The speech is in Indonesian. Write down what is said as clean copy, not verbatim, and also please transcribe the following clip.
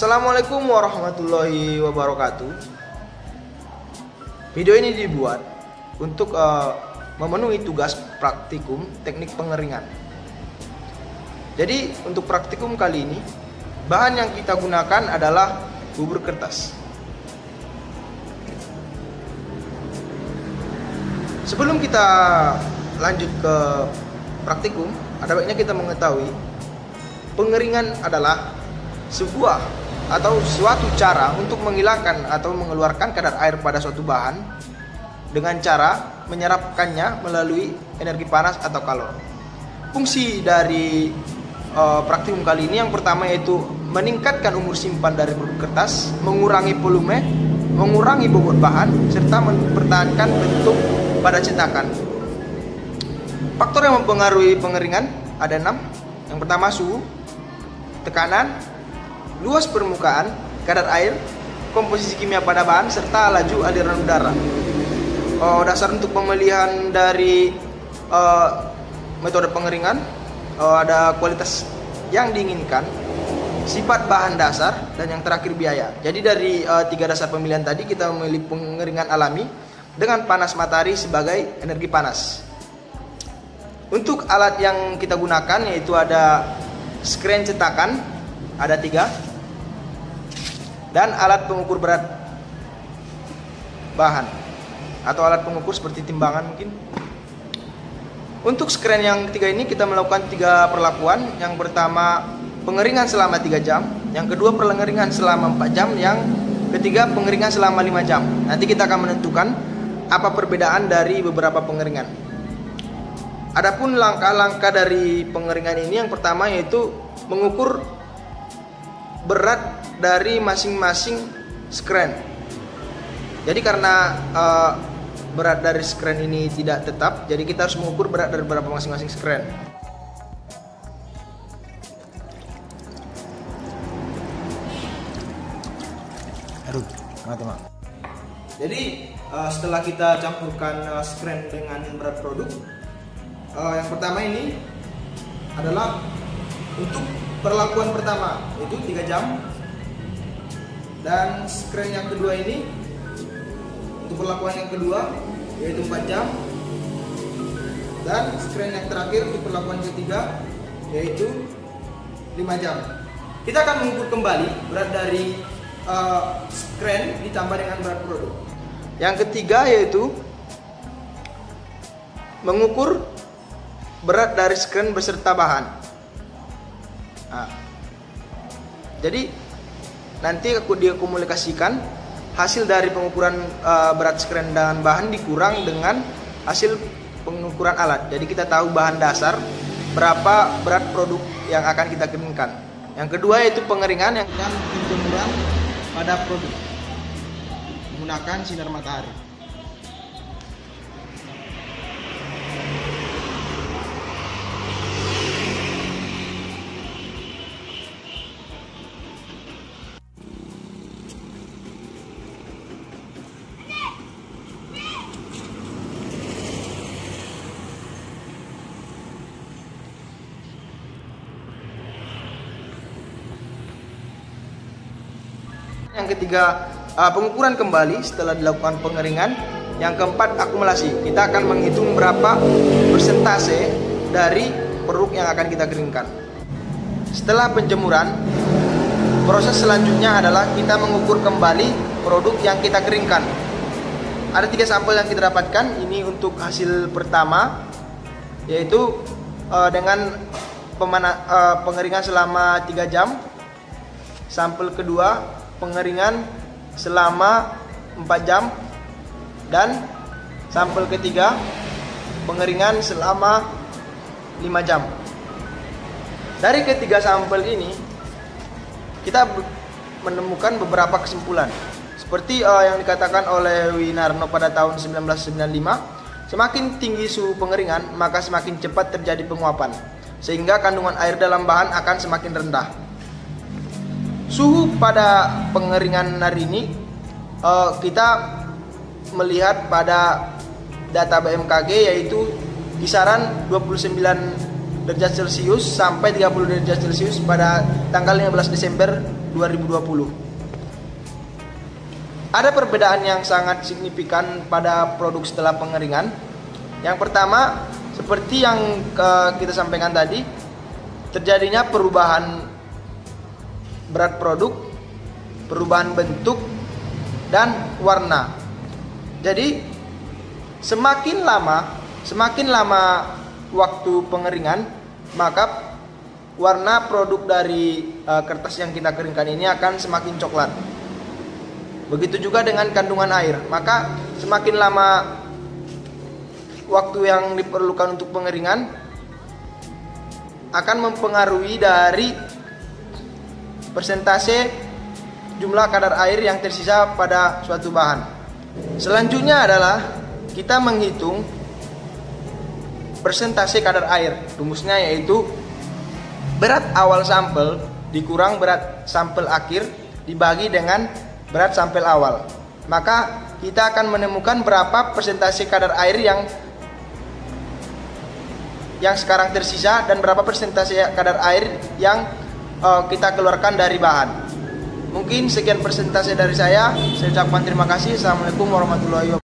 Assalamualaikum warahmatullahi wabarakatuh. Video ini dibuat untuk memenuhi tugas praktikum teknik pengeringan. Jadi untuk praktikum kali ini, bahan yang kita gunakan adalah bubur kertas. Sebelum kita lanjut ke praktikum, ada baiknya kita mengetahui pengeringan adalah sebuah atau suatu cara untuk menghilangkan atau mengeluarkan kadar air pada suatu bahan dengan cara menyerapkannya melalui energi panas atau kalor. Fungsi dari praktikum kali ini yang pertama yaitu meningkatkan umur simpan dari bubur kertas, mengurangi volume, mengurangi bobot bahan, serta mempertahankan bentuk pada cetakan. Faktor yang mempengaruhi pengeringan ada 6. Yang pertama suhu, tekanan, luas permukaan, kadar air, komposisi kimia pada bahan, serta laju aliran udara. Dasar untuk pemilihan dari metode pengeringan ada kualitas yang diinginkan, sifat bahan dasar, dan yang terakhir biaya. Jadi dari 3 dasar pemilihan tadi kita memilih pengeringan alami dengan panas matahari sebagai energi panas. Untuk alat yang kita gunakan yaitu ada skren cetakan, ada 3, dan alat pengukur berat bahan atau alat pengukur seperti timbangan mungkin. Untuk skren yang ketiga ini kita melakukan 3 perlakuan. Yang pertama pengeringan selama 3 jam, yang kedua pengeringan selama 4 jam, yang ketiga pengeringan selama 5 jam. Nanti kita akan menentukan apa perbedaan dari beberapa pengeringan. Adapun langkah-langkah dari pengeringan ini, yang pertama yaitu mengukur berat dari masing-masing skren. Jadi karena berat dari skren ini tidak tetap, jadi kita harus mengukur berat dari berapa masing-masing skren. Aduh, teman-teman. Jadi setelah kita campurkan skren dengan berat produk, yang pertama ini adalah untuk perlakuan pertama yaitu 3 jam, dan skren yang kedua ini untuk perlakuan yang kedua yaitu 4 jam, dan skren yang terakhir untuk perlakuan ketiga yaitu 5 jam. Kita akan mengukur kembali berat dari skren ditambah dengan berat produk. Yang ketiga yaitu mengukur berat dari skren beserta bahan. Jadi nanti aku dikomunikasikan hasil dari pengukuran berat skren dan bahan dikurang dengan hasil pengukuran alat. Jadi kita tahu bahan dasar berapa berat produk yang akan kita keringkan. Yang kedua yaitu pengeringan yang dan penjemuran pada produk menggunakan sinar matahari. Yang ketiga pengukuran kembali setelah dilakukan pengeringan. Yang keempat akumulasi. Kita akan menghitung berapa persentase dari produk yang akan kita keringkan. Setelah penjemuran, proses selanjutnya adalah kita mengukur kembali produk yang kita keringkan. Ada 3 sampel yang kita dapatkan. Ini untuk hasil pertama yaitu dengan pengeringan selama 3 jam. Sampel kedua pengeringan selama 4 jam, dan sampel ketiga pengeringan selama 5 jam. Dari ketiga sampel ini kita menemukan beberapa kesimpulan. Seperti yang dikatakan oleh Winarno pada tahun 1995, semakin tinggi suhu pengeringan maka semakin cepat terjadi penguapan, sehingga kandungan air dalam bahan akan semakin rendah. Suhu pada pengeringan hari ini kita melihat pada data BMKG yaitu kisaran 29 derajat Celcius sampai 30 derajat Celcius pada tanggal 15 Desember 2020. Ada perbedaan yang sangat signifikan pada produk setelah pengeringan. Yang pertama, seperti yang kita sampaikan tadi, terjadinya perubahan berat produk, perubahan bentuk, dan warna. Jadi semakin lama waktu pengeringan, maka warna produk dari kertas yang kita keringkan ini akan semakin coklat. Begitu juga dengan kandungan air. Maka semakin lama waktu yang diperlukan untuk pengeringan akan mempengaruhi dari persentase jumlah kadar air yang tersisa pada suatu bahan. Selanjutnya adalah kita menghitung persentase kadar air. Rumusnya yaitu berat awal sampel dikurang berat sampel akhir dibagi dengan berat sampel awal. Maka kita akan menemukan berapa persentase kadar air yang sekarang tersisa dan berapa persentase kadar air yang kita keluarkan dari bahan. Mungkin sekian persentase dari saya ucapkan terima kasih. Assalamualaikum warahmatullahi wabarakatuh.